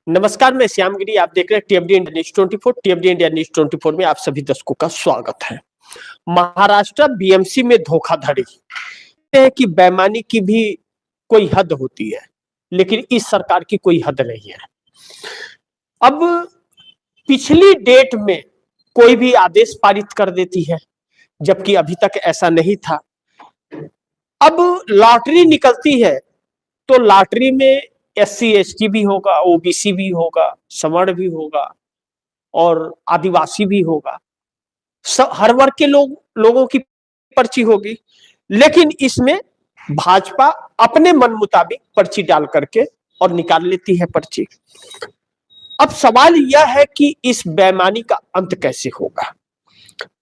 नमस्कार, मैं श्यामगिरी। आप देख रहे हैं टीएफडी इंडिया न्यूज 24। टीएफडी इंडिया न्यूज 24 में आप सभी दर्शकों का स्वागत है। महाराष्ट्र बीएमसी में धोखाधड़ी है कि बेईमानी की भी कोई हद होती है, लेकिन इस सरकार की कोई हद नहीं है। अब पिछली डेट में कोई भी आदेश पारित कर देती है, जबकि अभी तक ऐसा नहीं था। अब लॉटरी निकलती है तो लॉटरी में एससी एसटी भी होगा, ओबीसी भी होगा, सवर्ण भी होगा और आदिवासी भी होगा। हर वर्ग के लोगों की पर्ची होगी, लेकिन इसमें भाजपा अपने मन मुताबिक पर्ची डाल करके और निकाल लेती है पर्ची। अब सवाल यह है कि इस बेईमानी का अंत कैसे होगा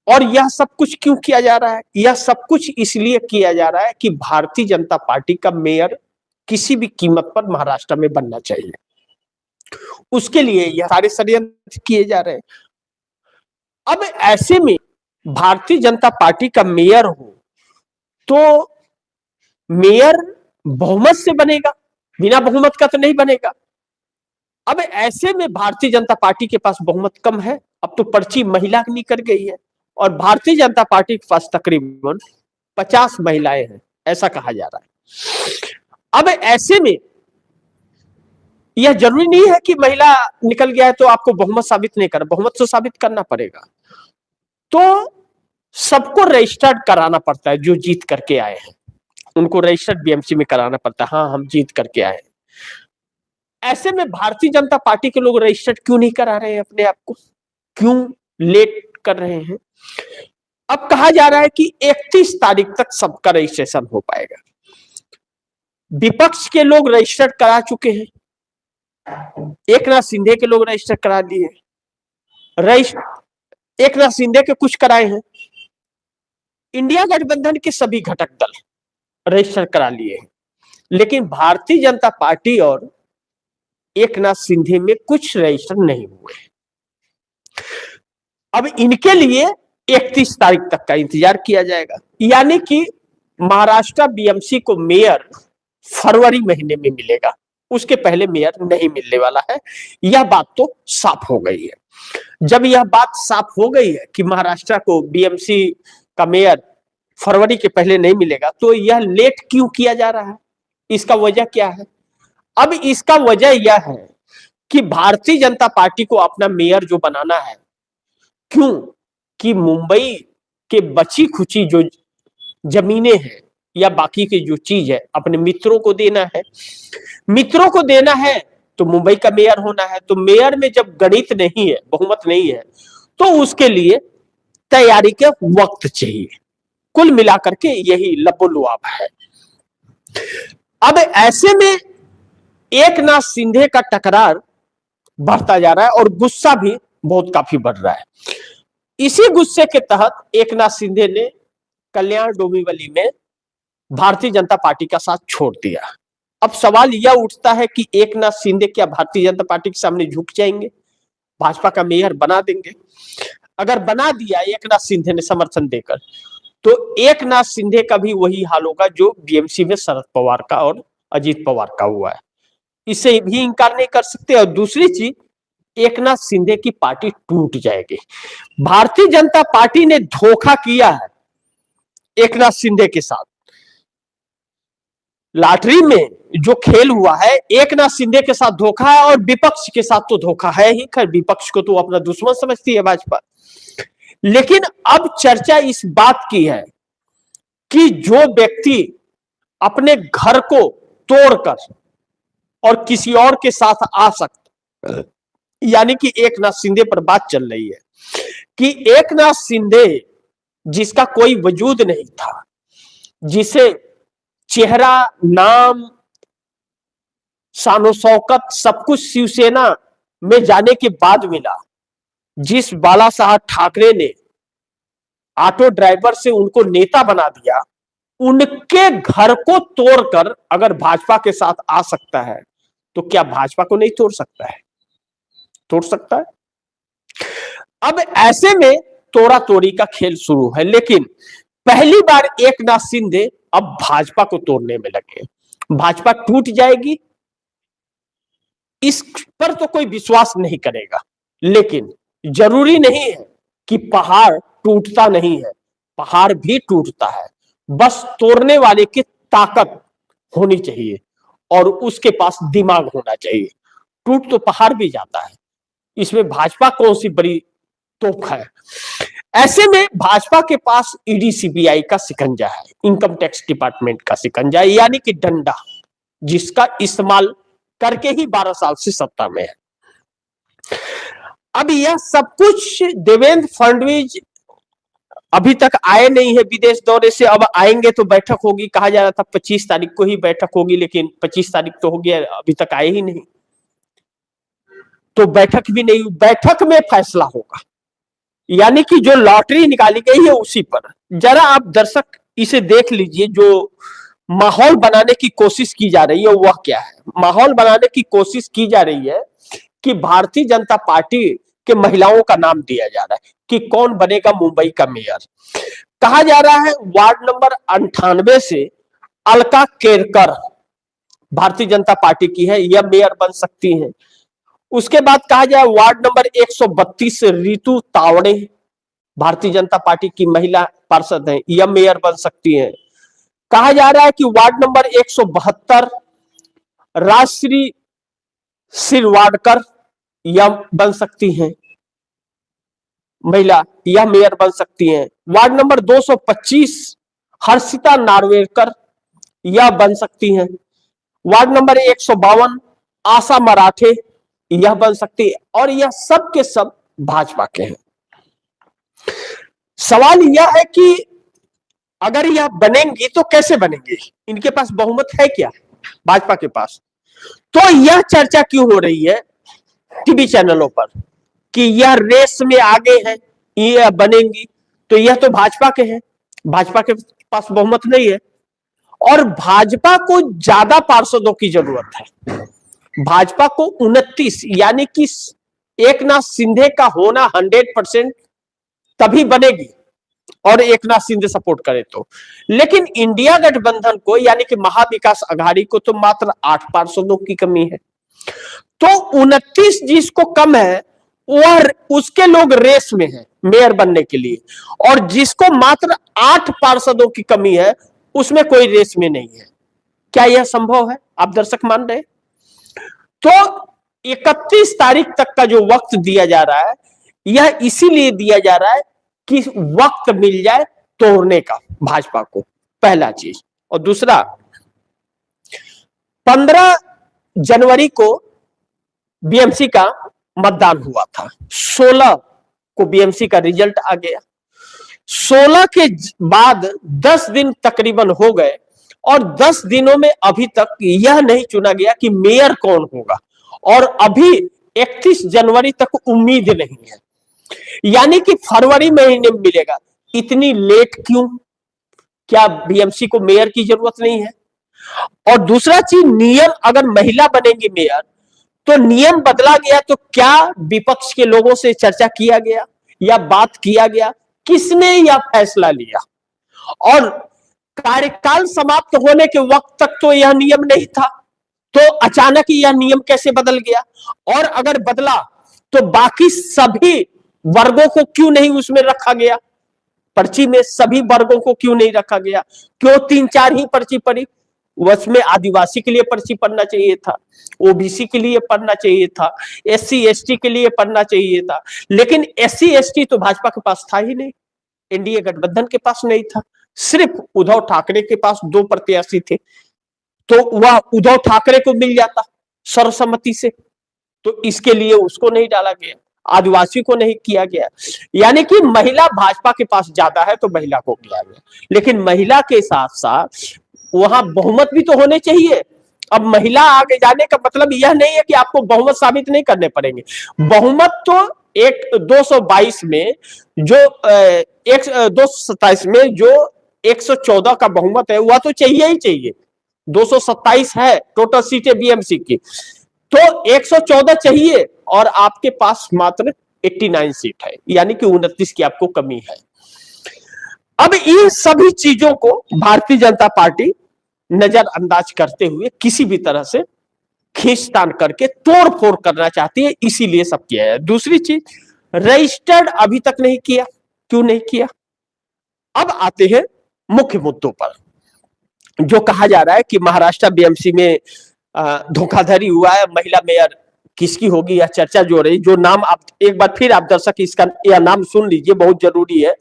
और यह सब कुछ क्यों किया जा रहा है। यह सब कुछ इसलिए किया जा रहा है कि भारतीय जनता पार्टी का मेयर किसी भी कीमत पर महाराष्ट्र में बनना चाहिए। उसके लिए यह सारे षड्यंत्र किए जा रहे हैं। अब ऐसे में भारतीय जनता पार्टी का मेयर हो तो मेयर बहुमत से बनेगा, बिना बहुमत का तो नहीं बनेगा। अब ऐसे में भारतीय जनता पार्टी के पास बहुमत कम है। अब तो पर्ची महिला की निकल गई है और भारतीय जनता पार्टी के पास तकरीबन 50 महिलाएं हैं, ऐसा कहा जा रहा है। अब ऐसे में यह जरूरी नहीं है कि महिला निकल गया है तो आपको बहुमत साबित नहीं करना, बहुमत तो साबित करना पड़ेगा। तो सबको रजिस्टर्ड कराना पड़ता है। जो जीत करके आए हैं उनको रजिस्टर्ड बीएमसी में कराना पड़ता है। हाँ, हम जीत करके आए हैं। ऐसे में भारतीय जनता पार्टी के लोग रजिस्टर्ड क्यों नहीं करा रहे हैं अपने आप को, क्यों लेट कर रहे हैं। अब कहा जा रहा है कि 31 तारीख तक सबका रजिस्ट्रेशन हो पाएगा। विपक्ष के लोग रजिस्टर करा चुके हैं, एकनाथ शिंदे के लोग रजिस्टर करा दिए, एकनाथ शिंदे के कुछ कराए हैं, इंडिया गठबंधन के सभी घटक दल रजिस्टर करा लिए हैं, लेकिन भारतीय जनता पार्टी और एकनाथ शिंदे में कुछ रजिस्टर नहीं हुए। अब इनके लिए 31 तारीख तक का इंतजार किया जाएगा, यानी कि महाराष्ट्र बीएमसी को मेयर फरवरी महीने में मिलेगा, उसके पहले मेयर नहीं मिलने वाला है। यह बात तो साफ हो गई है। जब यह बात साफ हो गई है कि महाराष्ट्र को बीएमसी का मेयर फरवरी के पहले नहीं मिलेगा, तो यह लेट क्यों किया जा रहा है, इसका वजह क्या है। अब इसका वजह यह है कि भारतीय जनता पार्टी को अपना मेयर जो बनाना है, क्यों कि मुंबई के बची खुची जो जमीनें हैं या बाकी की जो चीज है अपने मित्रों को देना है। मित्रों को देना है तो मुंबई का मेयर होना है। तो मेयर में जब गणित नहीं है, बहुमत नहीं है, तो उसके लिए तैयारी का वक्त चाहिए। कुल मिलाकर के यही लबोलुआब है। अब ऐसे में एकनाथ शिंदे का टकरार बढ़ता जा रहा है और गुस्सा भी बहुत काफी बढ़ रहा है। इसी गुस्से के तहत एकनाथ शिंदे ने कल्याण डोंबिवली में भारतीय जनता पार्टी का साथ छोड़ दिया। अब सवाल यह उठता है कि एकनाथ शिंदे क्या भारतीय जनता पार्टी के सामने झुक जाएंगे, भाजपा का मेयर बना देंगे। अगर बना दिया एकनाथ शिंदे ने समर्थन देकर, तो एकनाथ शिंदे का भी वही हाल होगा जो बीएमसी में शरद पवार का और अजीत पवार का हुआ है। इसे भी इंकार नहीं कर सकते। और दूसरी चीज, एकनाथ शिंदे की पार्टी टूट जाएगी। भारतीय जनता पार्टी ने धोखा किया है एकनाथ शिंदे के साथ। लॉटरी में जो खेल हुआ है, एकनाथ शिंदे के साथ धोखा है और विपक्ष के साथ तो धोखा है ही। खैर, विपक्ष को तो अपना दुश्मन समझती है भाजपा। लेकिन अब चर्चा इस बात की है कि जो व्यक्ति अपने घर को तोड़कर और किसी और के साथ आ सकता, यानी कि एकनाथ शिंदे पर बात चल रही है कि एकनाथ शिंदे जिसका कोई वजूद नहीं था, जिसे चेहरा, नाम, शानो शौकत सब कुछ शिवसेना में जाने के बाद मिला, जिस बाला साहब ठाकरे ने ऑटो ड्राइवर से उनको नेता बना दिया, उनके घर को तोड़कर अगर भाजपा के साथ आ सकता है तो क्या भाजपा को नहीं तोड़ सकता है? तोड़ सकता है। अब ऐसे में तोड़ा तोड़ी का खेल शुरू है, लेकिन पहली बार एकनाथ शिंदे अब भाजपा को तोड़ने में लगे। भाजपा टूट जाएगी, इस पर तो कोई विश्वास नहीं करेगा। लेकिन जरूरी नहीं है कि पहाड़ टूटता नहीं है, पहाड़ भी टूटता है, बस तोड़ने वाले की ताकत होनी चाहिए और उसके पास दिमाग होना चाहिए। टूट तो पहाड़ भी जाता है, इसमें भाजपा कौन सी बड़ी तोप है। ऐसे में भाजपा के पास ईडी सीबीआई का शिकंजा है, इनकम टैक्स डिपार्टमेंट का शिकंजा है, यानी कि डंडा, जिसका इस्तेमाल करके ही 12 साल से सत्ता में है। अब यह सब कुछ देवेंद्र फडणवीस अभी तक आए नहीं है विदेश दौरे से, अब आएंगे तो बैठक होगी, कहा जा रहा था 25 तारीख को ही बैठक होगी, लेकिन 25 तारीख तो हो गया, अभी तक आए ही नहीं, तो बैठक भी नहीं, बैठक में फैसला होगा, यानी कि जो लॉटरी निकाली गई है उसी पर। जरा आप दर्शक इसे देख लीजिए, जो माहौल बनाने की कोशिश की जा रही है वह क्या है। माहौल बनाने की कोशिश की जा रही है कि भारतीय जनता पार्टी के महिलाओं का नाम दिया जा रहा है कि कौन बनेगा मुंबई का मेयर। कहा जा रहा है वार्ड नंबर 98 से अलका केरकर भारतीय जनता पार्टी की है, यह मेयर बन सकती हैं। उसके बाद कहा जाए वार्ड नंबर 132 से रितु तावड़े भारतीय जनता पार्टी की महिला पार्षद हैं, यह मेयर बन सकती हैं। कहा जा रहा है कि वार्ड नंबर 172 राजश्री सिरवाडकर यह बन सकती हैं महिला, यह मेयर बन सकती हैं। वार्ड नंबर 225 हर्षिता नार्वेकर यह बन सकती हैं। वार्ड नंबर 152 आशा मराठे यह बन सकती है, और यह सब के सब भाजपा के हैं। सवाल यह है कि अगर यह बनेंगी तो कैसे बनेंगी, इनके पास बहुमत है क्या भाजपा के पास। तो यह चर्चा क्यों हो रही है टीवी चैनलों पर कि यह रेस में आगे है, यह बनेंगी, तो यह तो भाजपा के हैं, भाजपा के पास बहुमत नहीं है, और भाजपा को ज्यादा पार्षदों की जरूरत है। भाजपा को 29, यानी कि एकनाथ शिंदे का होना 100% तभी बनेगी और एकनाथ शिंदे सपोर्ट करे तो। लेकिन इंडिया गठबंधन को, यानी कि महाविकास अघाड़ी को, तो मात्र 8 पार्षदों की कमी है। तो 29 जिसको कम है वह उसके लोग रेस में हैं मेयर बनने के लिए, और जिसको मात्र 8 पार्षदों की कमी है उसमें कोई रेस में नहीं है। क्या यह संभव है, आप दर्शक मान रहे हैं? तो 31 तारीख तक का जो वक्त दिया जा रहा है, यह इसीलिए दिया जा रहा है कि वक्त मिल जाए तोड़ने का भाजपा को, पहला चीज। और दूसरा, 15 जनवरी को बीएमसी का मतदान हुआ था, 16 को बीएमसी का रिजल्ट आ गया। 16 के बाद 10 दिन तकरीबन हो गए, और 10 दिनों में अभी तक यह नहीं चुना गया कि मेयर कौन होगा, और अभी 31 जनवरी तक उम्मीद नहीं है, यानी कि फरवरी महीने में मिलेगा। इतनी लेट क्यों? क्या बीएमसी को मेयर की जरूरत नहीं है? और दूसरा चीज, नियम, अगर महिला बनेंगी मेयर तो नियम बदला गया, तो क्या विपक्ष के लोगों से चर्चा किया गया या बात किया गया? किसने यह फैसला लिया? और कार्यकाल समाप्त होने के वक्त तक तो यह नियम नहीं था, तो अचानक यह नियम कैसे बदल गया? और अगर बदला तो बाकी सभी वर्गों को क्यों नहीं उसमें रखा गया? पर्ची में सभी वर्गों को क्यों नहीं रखा गया? क्यों 3-4 ही पर्ची पड़ी? उसमें आदिवासी के लिए पर्ची पड़ना चाहिए था, ओबीसी के लिए पढ़ना चाहिए था, एससी एसटी के लिए पढ़ना चाहिए था, लेकिन एससी एसटी तो भाजपा के पास था ही नहीं, एनडीए गठबंधन के पास नहीं था। सिर्फ उद्धव ठाकरे के पास 2 प्रत्याशी थे, तो वह उद्धव ठाकरे को मिल जाता सर्वसम्मति से, तो इसके लिए उसको नहीं डाला गया, आदिवासी को नहीं किया गया। यानी कि महिला भाजपा के पास ज्यादा है तो महिला को किया गया, लेकिन महिला के साथ साथ वहां बहुमत भी तो होने चाहिए। अब महिला आगे जाने का मतलब यह नहीं है कि आपको बहुमत साबित नहीं करने पड़ेंगे। बहुमत तो एक 222 में जो 227 में जो 114 का बहुमत है वह तो चाहिए ही चाहिए। 227 है टोटल सीटें बीएमसी की, तो 114 चाहिए, और आपके पास मात्र 89 सीट है, यानी कि 29 की आपको कमी है। अब इन सभी चीजों को भारतीय जनता पार्टी नजरअंदाज करते हुए किसी भी तरह से खींचतान करके तोड़ फोड़ करना चाहती है, इसीलिए सब किया है। दूसरी चीज, रजिस्टर्ड अभी तक नहीं किया, क्यों नहीं किया? अब आते हैं मुख्य मुद्दों पर। जो कहा जा रहा है कि महाराष्ट्र बीएमसी में धोखाधड़ी हुआ है, महिला मेयर किसकी होगी, यह चर्चा जो हो रही, जो नाम आप एक बार फिर आप दर्शक इसका यह नाम सुन लीजिए, बहुत जरूरी है।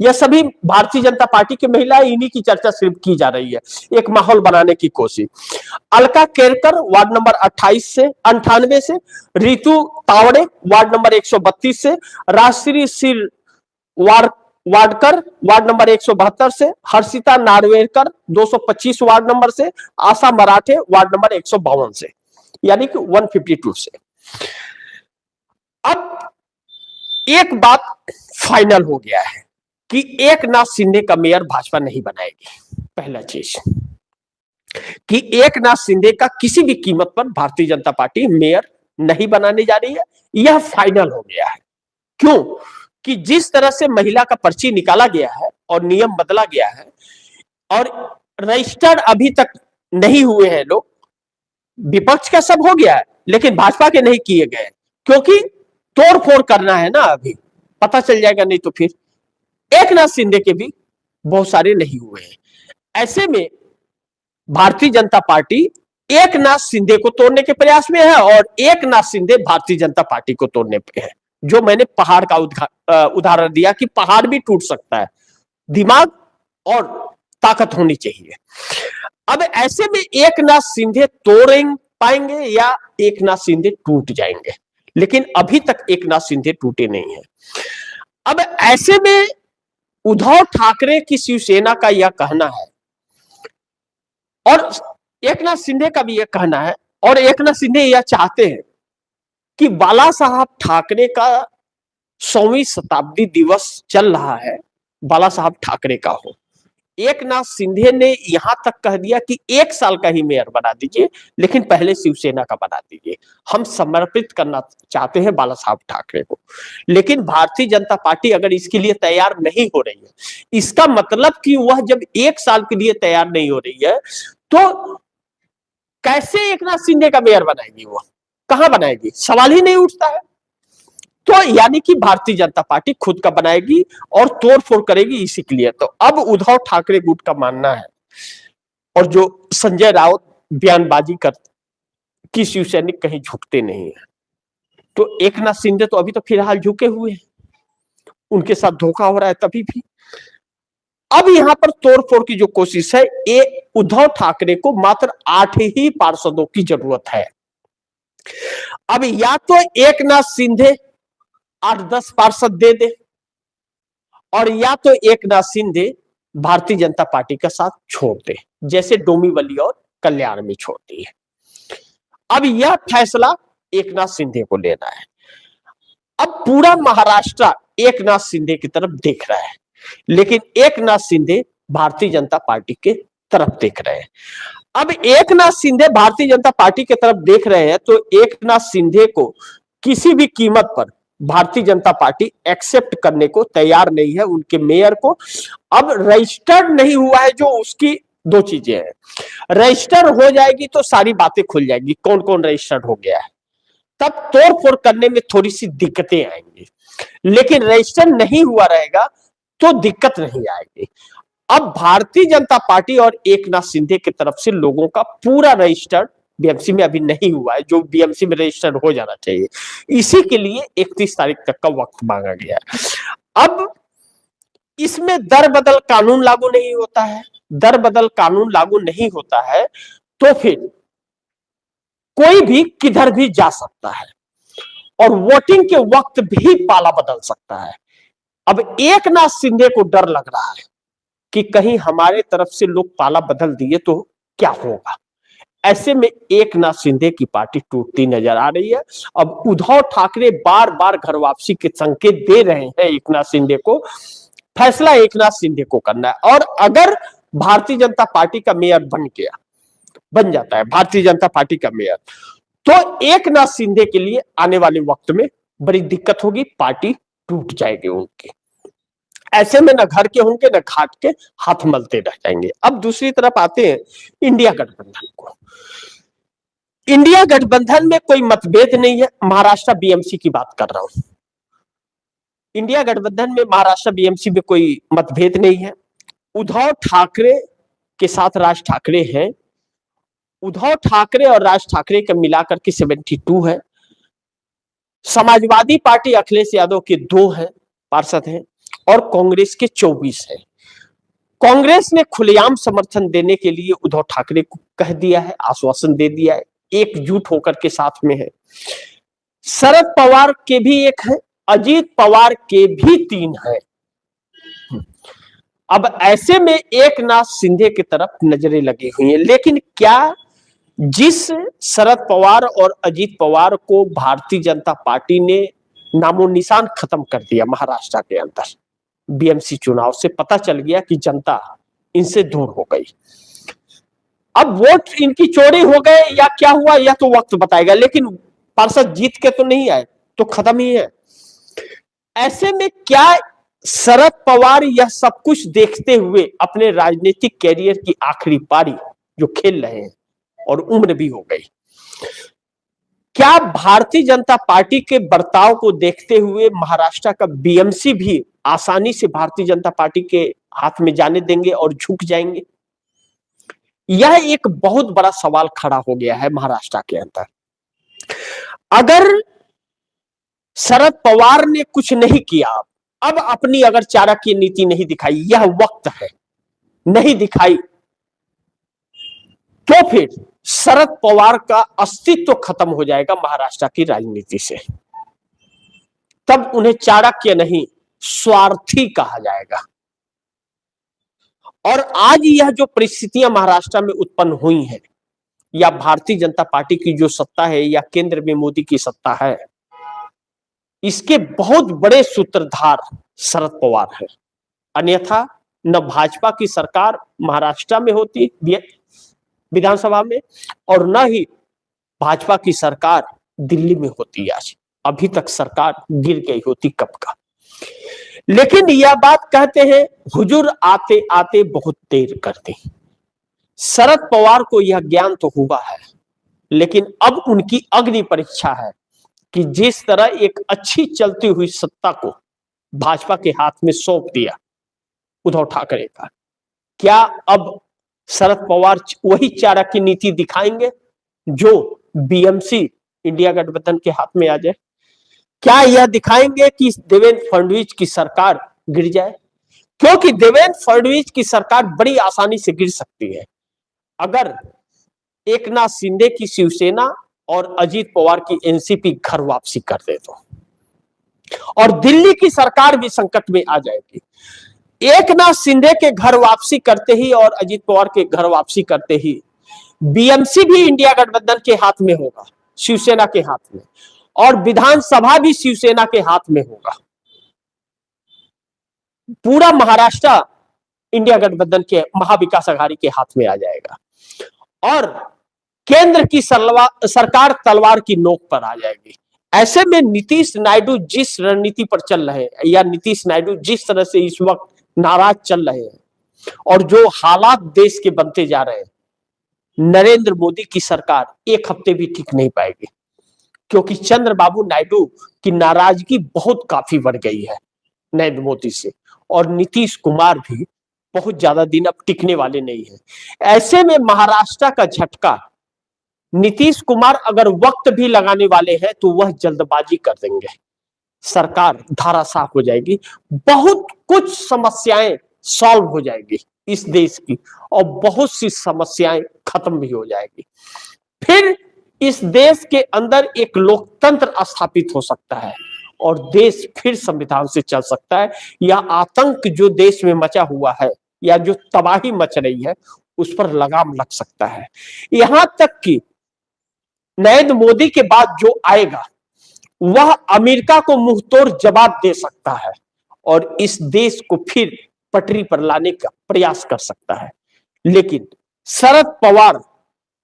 यह सभी भारतीय जनता पार्टी की महिलाएं, इन्हीं की चर्चा सिर्फ की जा रही है, एक माहौल बनाने की कोशिश। अलका केरकर वार्ड नंबर 28 से 98 से, रितु तावड़े वार्ड नंबर 132 से, राजश्री सिर वाडकर वार्ड नंबर 172 से, हर्षिता नार्वेकर 225 वार्ड नंबर से, आशा मराठे वार्ड नंबर 152 से, यानी कि 152 से। अब एक बात फाइनल हो गया है कि एकनाथ शिंदे का मेयर भाजपा नहीं बनाएगी। पहला चीज कि एकनाथ शिंदे का किसी भी कीमत पर भारतीय जनता पार्टी मेयर नहीं बनाने जा रही है, यह फाइनल हो गया है। क्यों? कि जिस तरह से महिला का पर्ची निकाला गया है और नियम बदला गया है, और रजिस्टर्ड अभी तक नहीं हुए हैं लोग, विपक्ष का सब हो गया है लेकिन भाजपा के नहीं किए गए, क्योंकि तोड़ फोड़ करना है ना, अभी पता चल जाएगा, नहीं तो फिर एकनाथ शिंदे के भी बहुत सारे नहीं हुए हैं। ऐसे में भारतीय जनता पार्टी एकनाथ शिंदे को तोड़ने के प्रयास में है और एकनाथ शिंदे भारतीय जनता पार्टी को तोड़ने पे है। जो मैंने पहाड़ का उदाहरण दिया कि पहाड़ भी टूट सकता है, दिमाग और ताकत होनी चाहिए। अब ऐसे में एकनाथ शिंदे तोड़ पाएंगे या एकनाथ शिंदे टूट जाएंगे, लेकिन अभी तक एकनाथ शिंदे टूटे नहीं है। अब ऐसे में उद्धव ठाकरे की शिवसेना का यह कहना है और एकनाथ शिंदे का भी यह कहना है, और एकनाथ शिंदे यह चाहते हैं कि बाला साहब ठाकरे का 100वीं शताब्दी दिवस चल रहा है, बाला साहब ठाकरे का हो। एकनाथ शिंदे ने यहां तक कह दिया कि 1 साल का ही मेयर बना दीजिए, लेकिन पहले शिवसेना का बना दीजिए, हम समर्पित करना चाहते हैं बाला साहब ठाकरे को। लेकिन भारतीय जनता पार्टी अगर इसके लिए तैयार नहीं हो रही है, इसका मतलब कि वह जब 1 साल के लिए तैयार नहीं हो रही है, तो कैसे एकनाथ शिंदे का मेयर बनाएगी? वह कहां बनाएगी? सवाल ही नहीं उठता है। तो यानी कि भारतीय जनता पार्टी खुद का बनाएगी और तोड़फोड़ करेगी इसी के लिए। तो अब उद्धव ठाकरे गुट का मानना है, और जो संजय राउत बयानबाजी कर कि शिवसैनिक कहीं झुकते नहीं है, तो एकनाथ शिंदे तो अभी तो फिलहाल झुके हुए हैं, उनके साथ धोखा हो रहा है तभी भी। अब यहां पर तोड़फोड़ की जो कोशिश है, ये उद्धव ठाकरे को मात्र 8 ही पार्षदों की जरूरत है। अब या तो एकनाथ शिंदे 8-10 पार्षद दे दे, और या तो एकनाथ शिंदे भारतीय जनता पार्टी का साथ छोड़ दे, जैसे डोंबिवली और कल्याण में छोड़ती है। अब यह फैसला एकनाथ शिंदे को लेना है। अब पूरा महाराष्ट्र एकनाथ शिंदे की तरफ देख रहा है, लेकिन एकनाथ शिंदे भारतीय जनता पार्टी के तरफ देख रहे हैं। अब एकनाथ शिंदे भारतीय जनता पार्टी की तरफ देख रहे हैं, तो एकनाथ शिंदे को किसी भी कीमत पर भारतीय जनता पार्टी एक्सेप्ट करने को तैयार नहीं है उनके मेयर को। अब रजिस्टर्ड नहीं हुआ है, जो उसकी 2 चीजें हैं। रजिस्टर हो जाएगी तो सारी बातें खुल जाएगी, कौन कौन रजिस्टर्ड हो गया है, तब तोड़फोड़ करने में थोड़ी सी दिक्कतें आएंगी। लेकिन रजिस्टर नहीं हुआ रहेगा तो दिक्कत नहीं आएगी। अब भारतीय जनता पार्टी और एकनाथ शिंदे की तरफ से लोगों का पूरा रजिस्टर बीएमसी में अभी नहीं हुआ है, जो बीएमसी में रजिस्टर हो जाना चाहिए, इसी के लिए 31 तारीख तक का वक्त मांगा गया है। अब इसमें दर बदल कानून लागू नहीं होता है, दर बदल कानून लागू नहीं होता है तो फिर कोई भी किधर भी जा सकता है और वोटिंग के वक्त भी पाला बदल सकता है। अब एकनाथ शिंदे को डर लग रहा है कि कहीं हमारे तरफ से लोग पाला बदल दिए तो क्या होगा। ऐसे में एकनाथ शिंदे की पार्टी टूटती नजर आ रही है। अब उद्धव ठाकरे बार बार घर वापसी के संकेत दे रहे हैं एकनाथ शिंदे को, फैसला एकनाथ शिंदे को करना है। और अगर भारतीय जनता पार्टी का मेयर बन जाता है भारतीय जनता पार्टी का मेयर, तो एकनाथ शिंदे के लिए आने वाले वक्त में बड़ी दिक्कत होगी, पार्टी टूट जाएगी उनकी। ऐसे में न घर के होंगे न घाट के, हाथ मलते रह जाएंगे। अब दूसरी तरफ आते हैं इंडिया गठबंधन को। इंडिया गठबंधन में कोई मतभेद नहीं है। महाराष्ट्र बीएमसी की बात कर रहा हूं। इंडिया गठबंधन में महाराष्ट्र बीएमसी में कोई मतभेद नहीं है। उद्धव ठाकरे के साथ राज ठाकरे हैं। उद्धव ठाकरे और राज ठाकरे का मिलाकर के 72 है। समाजवादी पार्टी अखिलेश यादव के 2 हैं, पार्षद हैं, और कांग्रेस के 24 हैं। कांग्रेस ने खुलेआम समर्थन देने के लिए उद्धव ठाकरे को कह दिया है, आश्वासन दे दिया है, एकजुट होकर के साथ में है। शरद पवार के भी 1 है, अजीत पवार के भी 3 है। अब ऐसे में एकनाथ शिंदे की तरफ नजरें लगी हुई हैं। लेकिन क्या जिस शरद पवार और अजीत पवार को भारतीय जनता पार्टी ने नामो निशान खत्म कर दिया महाराष्ट्र के अंदर, बीएमसी चुनाव से पता चल गया कि जनता इनसे दूर हो गई। अब वोट इनकी चोरी हो गए या क्या हुआ यह तो वक्त बताएगा, लेकिन पार्षद जीत के तो नहीं आए, तो खत्म ही है। ऐसे में क्या शरद पवार यह सब कुछ देखते हुए अपने राजनीतिक कैरियर की आखिरी पारी जो खेल रहे हैं और उम्र भी हो गई, क्या भारतीय जनता पार्टी के बर्ताव को देखते हुए महाराष्ट्र का बीएमसी भी आसानी से भारतीय जनता पार्टी के हाथ में जाने देंगे और झुक जाएंगे? यह एक बहुत बड़ा सवाल खड़ा हो गया है महाराष्ट्र के अंदर। अगर शरद पवार ने कुछ नहीं किया, अब अपनी अगर चाणक्य नीति नहीं दिखाई, यह वक्त है, नहीं दिखाई, तो फिर शरद पवार का अस्तित्व खत्म हो जाएगा महाराष्ट्र की राजनीति से। तब उन्हें चाणक्य नहीं, स्वार्थी कहा जाएगा। और आज यह जो परिस्थितियां महाराष्ट्र में उत्पन्न हुई हैं, या भारतीय जनता पार्टी की जो सत्ता है या केंद्र में मोदी की सत्ता है, इसके बहुत बड़े सूत्रधार शरद पवार है। अन्यथा न भाजपा की सरकार महाराष्ट्र में होती विधानसभा में, और न ही भाजपा की सरकार दिल्ली में होती। आज अभी तक सरकार गिर गई होती कब का। लेकिन यह बात कहते हैं, हुजूर आते आते बहुत देर कर दी। शरद पवार को यह ज्ञान तो हुआ है, लेकिन अब उनकी अग्नि परीक्षा है कि जिस तरह एक अच्छी चलती हुई सत्ता को भाजपा के हाथ में सौंप दिया उद्धव ठाकरे का, क्या अब शरद पवार वही चाणक्य नीति दिखाएंगे जो बीएमसी इंडिया गठबंधन के हाथ में आ जाए? क्या यह दिखाएंगे कि देवेंद्र फडणवीस की सरकार गिर जाए? क्योंकि देवेंद्र फडणवीस की सरकार बड़ी आसानी से गिर सकती है अगर एकनाथ शिंदे की शिवसेना और अजीत पवार की एनसीपी घर वापसी कर दे तो, और दिल्ली की सरकार भी संकट में आ जाएगी। एकनाथ शिंदे के घर वापसी करते ही और अजीत पवार के घर वापसी करते ही बीएमसी भी इंडिया गठबंधन के हाथ में होगा, शिवसेना के हाथ में, और विधानसभा भी शिवसेना के हाथ में होगा। पूरा महाराष्ट्र इंडिया गठबंधन के महाविकास अघाड़ी के हाथ में आ जाएगा और केंद्र की सरकार तलवार की नोक पर आ जाएगी। ऐसे में नीतीश नायडू जिस रणनीति पर चल रहे हैं, या नीतीश नायडू जिस तरह से इस वक्त नाराज चल रहे हैं, और जो हालात देश के बनते जा रहे हैं, नरेंद्र मोदी की सरकार 1 हफ्ते भी टिक नहीं पाएगी। क्योंकि चंद्रबाबू नायडू की नाराजगी बहुत काफी बढ़ गई है नरेंद्र मोदी से, और नीतीश कुमार भी बहुत ज्यादा दिन अब टिकने वाले नहीं है। ऐसे में महाराष्ट्र का झटका, नीतीश कुमार अगर वक्त भी लगाने वाले हैं तो वह जल्दबाजी कर देंगे, सरकार धाराशाह हो जाएगी, बहुत कुछ समस्याएं सॉल्व हो जाएगी इस देश की, और बहुत सी समस्याएं खत्म भी हो जाएगी। फिर इस देश के अंदर एक लोकतंत्र स्थापित हो सकता है और देश फिर संविधान से चल सकता है। यह आतंक जो देश में मचा हुआ है, या जो तबाही मच रही है, उस पर लगाम लग सकता है। यहां तक कि नरेंद्र मोदी के बाद जो आएगा वह अमेरिका को मुंहतोड़ जवाब दे सकता है और इस देश को फिर पटरी पर लाने का प्रयास कर सकता है। लेकिन शरद पवार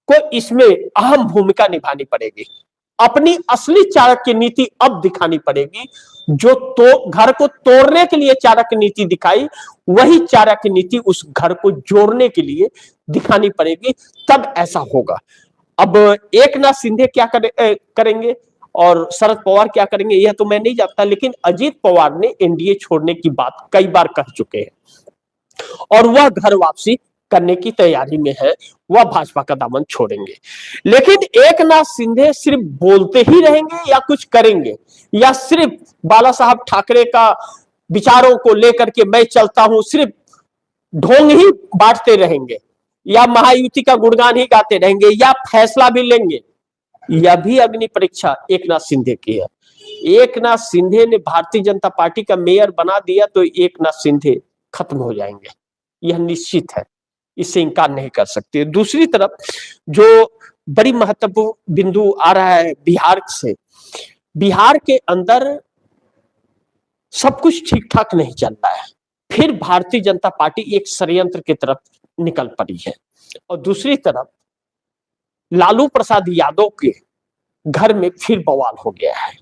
को इसमें अहम भूमिका निभानी पड़ेगी। अपनी असली चाणक्य नीति अब दिखानी पड़ेगी। जो तो घर को तोड़ने के लिए चाणक्य नीति दिखाई, वही चाणक्य नीति उस घर को जोड़ने के लिए दिखानी पड़ेगी, तब ऐसा होगा। अब एकनाथ शिंदे क्या करेंगे और शरद पवार क्या करेंगे यह तो मैं नहीं जानता, लेकिन अजीत पवार ने एनडीए छोड़ने की बात कई बार कह चुके हैं और वह घर वापसी करने की तैयारी में है, वह भाजपा का दामन छोड़ेंगे। लेकिन एकनाथ शिंदे सिर्फ बोलते ही रहेंगे या कुछ करेंगे, या सिर्फ बाला साहब ठाकरे का विचारों को लेकर के मैं चलता हूं सिर्फ ढोंग ही बांटते रहेंगे, या महायुति का गुणगान ही गाते रहेंगे, या फैसला भी लेंगे, यह भी अग्नि परीक्षा एकनाथ शिंदे की है। एकनाथ शिंदे ने भारतीय जनता पार्टी का मेयर बना दिया तो एकनाथ शिंदे खत्म हो जाएंगे, यह निश्चित है, इससे इनकार नहीं कर सकते। दूसरी तरफ जो बड़ी महत्वपूर्ण बिंदु आ रहा है बिहार से, बिहार के अंदर सब कुछ ठीक ठाक नहीं चल रहा है, फिर भारतीय जनता पार्टी एक षड्यंत्र की तरफ निकल पड़ी है और दूसरी तरफ लालू प्रसाद यादव के घर में फिर बवाल हो गया है।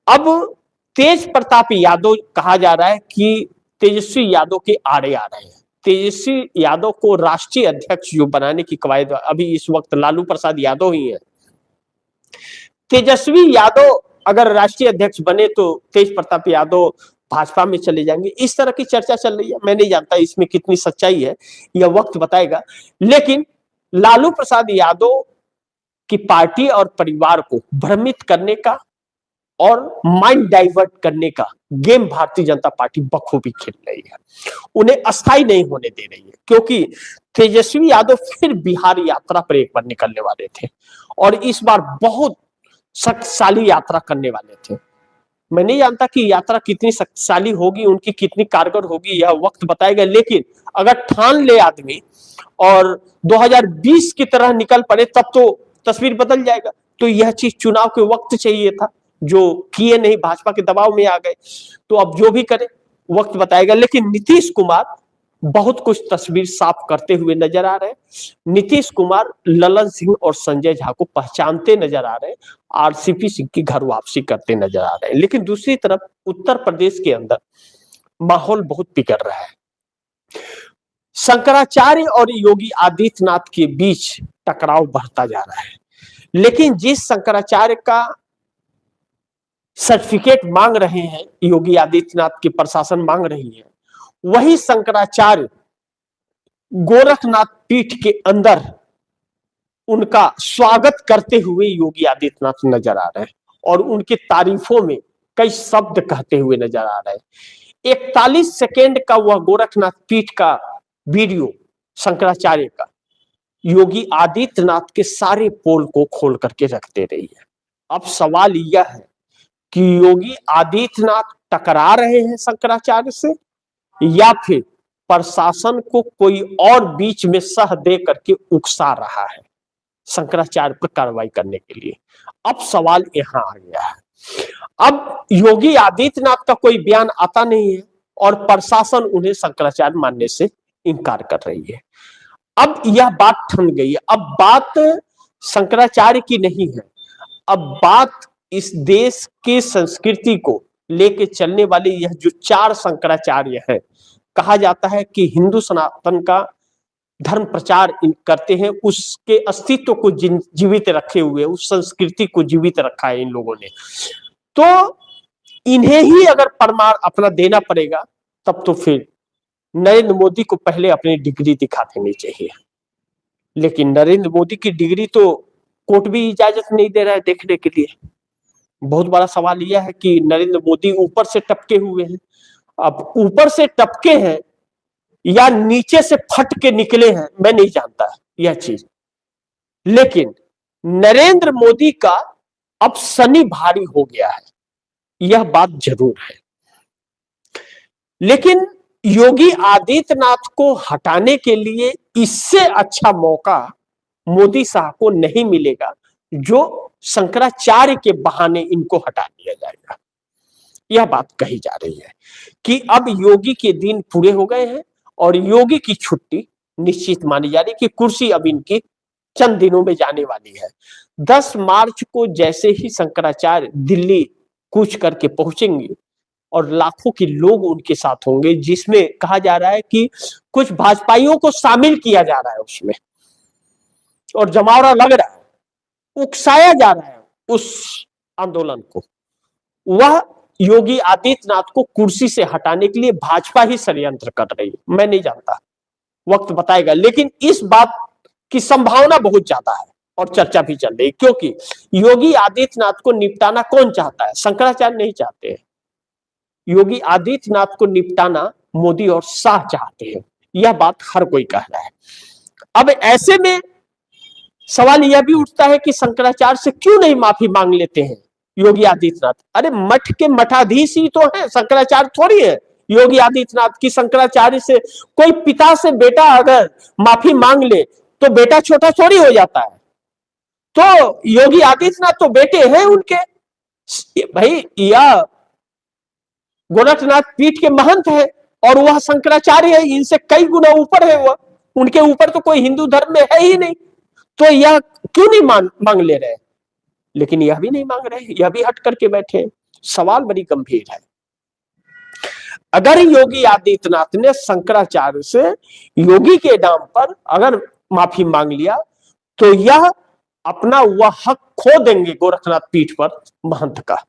अब तेज प्रताप यादव कहा जा रहा है कि तेजस्वी यादव के आड़े आ रहे हैं। तेजस्वी यादव को राष्ट्रीय अध्यक्ष जो बनाने की कवायद अभी इस वक्त लालू प्रसाद यादव ही है। तेजस्वी यादव अगर राष्ट्रीय अध्यक्ष बने तो तेज प्रताप यादव भाजपा में चले जाएंगे, इस तरह की चर्चा चल रही है। मैं नहीं जानता इसमें कितनी सच्चाई है, यह वक्त बताएगा। लेकिन लालू प्रसाद यादव की पार्टी और परिवार को भ्रमित करने का और माइंड डाइवर्ट करने का गेम भारतीय जनता पार्टी बखूबी खेल रही है, उन्हें अस्थायी नहीं होने दे रही है, क्योंकि तेजस्वी यादव फिर बिहार यात्रा पर एक बार निकलने वाले थे और इस बार बहुत शक्तिशाली यात्रा करने वाले थे। मैं नहीं जानता कि यात्रा कितनी शक्तिशाली होगी, उनकी कितनी कारगर होगी, यह वक्त बताएगा। लेकिन अगर ठान ले आदमी और 2020 की तरह निकल पड़े तब तो तस्वीर बदल जाएगा। तो यह चीज चुनाव के वक्त चाहिए था, जो किए नहीं, भाजपा के दबाव में आ गए। तो अब जो भी करे वक्त बताएगा। लेकिन नीतीश कुमार बहुत कुछ तस्वीर साफ करते हुए नजर आ रहे हैं। नीतीश कुमार ललन सिंह और संजय झा को पहचानते नजर आ रहे हैं, आरसीपी सिंह की घर वापसी करते नजर आ रहे हैं। लेकिन दूसरी तरफ उत्तर प्रदेश के अंदर माहौल बहुत बिगड़ रहा है। शंकराचार्य और योगी आदित्यनाथ के बीच टकराव बढ़ता जा रहा है। लेकिन जिस शंकराचार्य का सर्टिफिकेट मांग रहे हैं योगी आदित्यनाथ की प्रशासन मांग रही है, वही शंकराचार्य गोरखनाथ पीठ के अंदर उनका स्वागत करते हुए योगी आदित्यनाथ नजर आ रहे हैं और उनकी तारीफों में कई शब्द कहते हुए नजर आ रहे हैं। 41 सेकेंड का वह गोरखनाथ पीठ का वीडियो शंकराचार्य का योगी आदित्यनाथ के सारे पोल को खोल करके रख दे रही है। अब सवाल यह है कि योगी आदित्यनाथ टकरा रहे हैं शंकराचार्य से या फिर प्रशासन को कोई और बीच में सह दे करके उकसा रहा है शंकराचार्य पर कार्रवाई करने के लिए। अब सवाल यहां आ गया है। अब योगी आदित्यनाथ का कोई बयान आता नहीं है और प्रशासन उन्हें शंकराचार्य मानने से इनकार कर रही है। अब यह बात ठन गई है। अब बात शंकराचार्य की नहीं है, अब बात इस देश की संस्कृति को लेके चलने वाले यह जो 4 शंकराचार्य है, कहा जाता है कि हिंदू सनातन का धर्म प्रचार करते हैं, उसके अस्तित्व को जीवित रखे हुए, उस संस्कृति को जीवित रखा है इन लोगों ने। तो इन्हें ही अगर प्रमाण अपना देना पड़ेगा तब तो फिर नरेंद्र मोदी को पहले अपनी डिग्री दिखा देनी चाहिए। लेकिन नरेंद्र मोदी की डिग्री तो कोर्ट भी इजाजत नहीं दे रहा है देखने के लिए। बहुत बड़ा सवाल यह है कि नरेंद्र मोदी ऊपर से टपके हुए हैं। अब ऊपर से टपके हैं या नीचे से फट के निकले हैं, मैं नहीं जानता यह चीज। लेकिन नरेंद्र मोदी का अब शनि भारी हो गया है, यह बात जरूर है। लेकिन योगी आदित्यनाथ को हटाने के लिए इससे अच्छा मौका मोदी साहब को नहीं मिलेगा जो शंकराचार्य के बहाने इनको हटा दिया जाएगा। यह बात कही जा रही है कि अब योगी के दिन पूरे हो गए हैं और योगी की छुट्टी निश्चित मानी जा रही है कि कुर्सी अब इनकी चंद दिनों में जाने वाली है। 10 मार्च को जैसे ही शंकराचार्य दिल्ली कूच करके पहुंचेंगे और लाखों के लोग उनके साथ होंगे, जिसमें कहा जा रहा है कि कुछ भाजपाइयों को शामिल किया जा रहा है उसमें और जमावड़ा लग रहा है। उकसाया जा रहा है उस आंदोलन को, वह योगी आदित्यनाथ को कुर्सी से हटाने के लिए भाजपा ही षड्यंत्र कर रही है। मैं नहीं जानता, वक्त बताएगा, लेकिन इस बात की संभावना बहुत ज्यादा है और चर्चा भी चल रही, क्योंकि योगी आदित्यनाथ को निपटाना कौन चाहता है? शंकराचार्य नहीं चाहते हैं। योगी आदित्यनाथ को निपटाना मोदी और शाह चाहते हैं, यह बात हर कोई कह रहा है। अब ऐसे में सवाल यह भी उठता है कि शंकराचार्य से क्यों नहीं माफी मांग लेते हैं योगी आदित्यनाथ? अरे मठ के मठाधीश ही तो है, शंकराचार्य थोड़ी है योगी आदित्यनाथ की। शंकराचार्य से कोई पिता से बेटा अगर माफी मांग ले तो बेटा छोटा थोड़ी हो जाता है। तो योगी आदित्यनाथ तो बेटे हैं उनके भाई, यह गोरखनाथ पीठ के महंत है और वह शंकराचार्य है, इनसे कई गुना ऊपर है वह, उनके ऊपर तो कोई हिंदू धर्म में है ही नहीं। तो यह क्यों नहीं मांग ले रहे? लेकिन यह भी नहीं मांग रहे, यह भी हट करके बैठे। सवाल बड़ी गंभीर है। अगर योगी आदित्यनाथ ने शंकराचार्य से योगी के नाम पर अगर माफी मांग लिया तो यह अपना वह हक खो देंगे गोरखनाथ पीठ पर महंत का।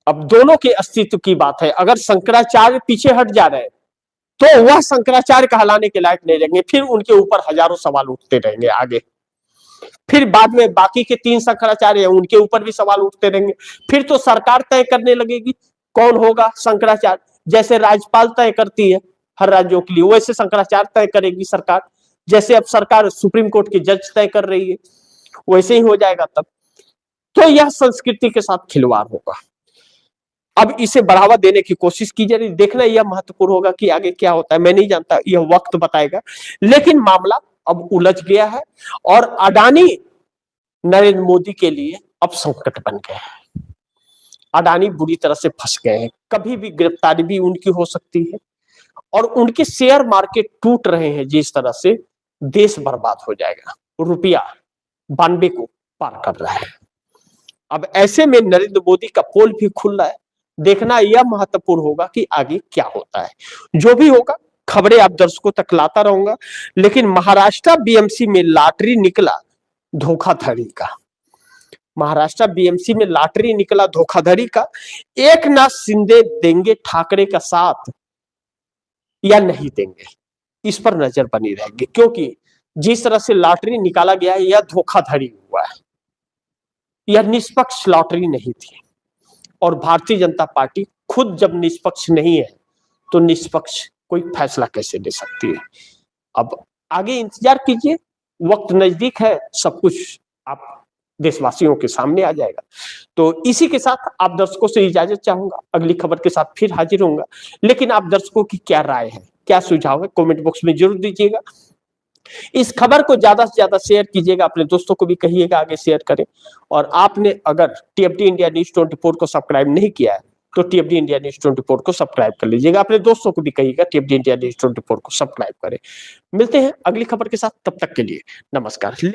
अब दोनों के अस्तित्व की बात है। अगर शंकराचार्य पीछे हट जा रहे हैं तो वह शंकराचार्य कहलाने के लायक नहीं रहेंगे, फिर उनके ऊपर हजारों सवाल उठते रहेंगे आगे। फिर बाद में बाकी के 3 शंकराचार्य हैं, उनके ऊपर भी सवाल उठते रहेंगे। फिर तो सरकार तय करने लगेगी कौन होगा शंकराचार्य। जैसे राज्यपाल तय करती है हर राज्यों के लिए, वैसे शंकराचार्य तय करेगी सरकार। जैसे अब सरकार सुप्रीम कोर्ट के जज तय कर रही है, वैसे ही हो जाएगा तब। तो यह संस्कृति के साथ खिलवाड़ होगा। अब इसे बढ़ावा देने की कोशिश की जा रही, देखना यह महत्वपूर्ण होगा कि आगे क्या होता है। मैं नहीं जानता, यह वक्त बताएगा। लेकिन मामला अब उलझ गया है और अडानी नरेंद्र मोदी के लिए अब संकट बन गया है। अडानी बुरी तरह से फंस गए हैं, कभी भी गिरफ्तारी भी उनकी हो सकती है और उनके शेयर मार्केट टूट रहे हैं जिस तरह से, देश बर्बाद हो जाएगा। रुपया 92 को पार कर रहा है। अब ऐसे में नरेंद्र मोदी का पोल भी खुल रहा है। देखना यह महत्वपूर्ण होगा कि आगे क्या होता है। जो भी होगा खबरें आप दर्शकों तक लाता रहूंगा। लेकिन महाराष्ट्र बीएमसी में लॉटरी निकला धोखाधड़ी का। महाराष्ट्र बीएमसी में लॉटरी निकला धोखाधड़ी का। एकनाथ शिंदे देंगे ठाकरे का साथ या नहीं देंगे, इस पर नजर बनी रहेगी, क्योंकि जिस तरह से लॉटरी निकाला गया है यह धोखाधड़ी हुआ है, यह निष्पक्ष लॉटरी नहीं थी। और भारतीय जनता पार्टी खुद जब निष्पक्ष नहीं है तो निष्पक्ष कोई फैसला कैसे ले सकती है? अब आगे इंतजार कीजिए, वक्त नजदीक है, सब कुछ आप देशवासियों के सामने आ जाएगा। तो इसी के साथ आप दर्शकों से इजाजत चाहूंगा, अगली खबर के साथ फिर हाजिर होऊंगा। लेकिन आप दर्शकों की क्या राय है, क्या सुझाव है, कमेंट बॉक्स में जरूर दीजिएगा। इस खबर को ज्यादा से ज्यादा शेयर कीजिएगा, अपने दोस्तों को भी कहिएगा आगे शेयर करें। और आपने अगर टीएफडी इंडिया न्यूज 24 को सब्सक्राइब नहीं किया है तो टीएफडी इंडिया न्यूज 24 को सब्सक्राइब कर लीजिएगा। अपने दोस्तों को भी कहिएगा टीएफडी इंडिया न्यूज 24 को सब्सक्राइब करें। मिलते हैं अगली खबर के साथ, तब तक के लिए नमस्कार।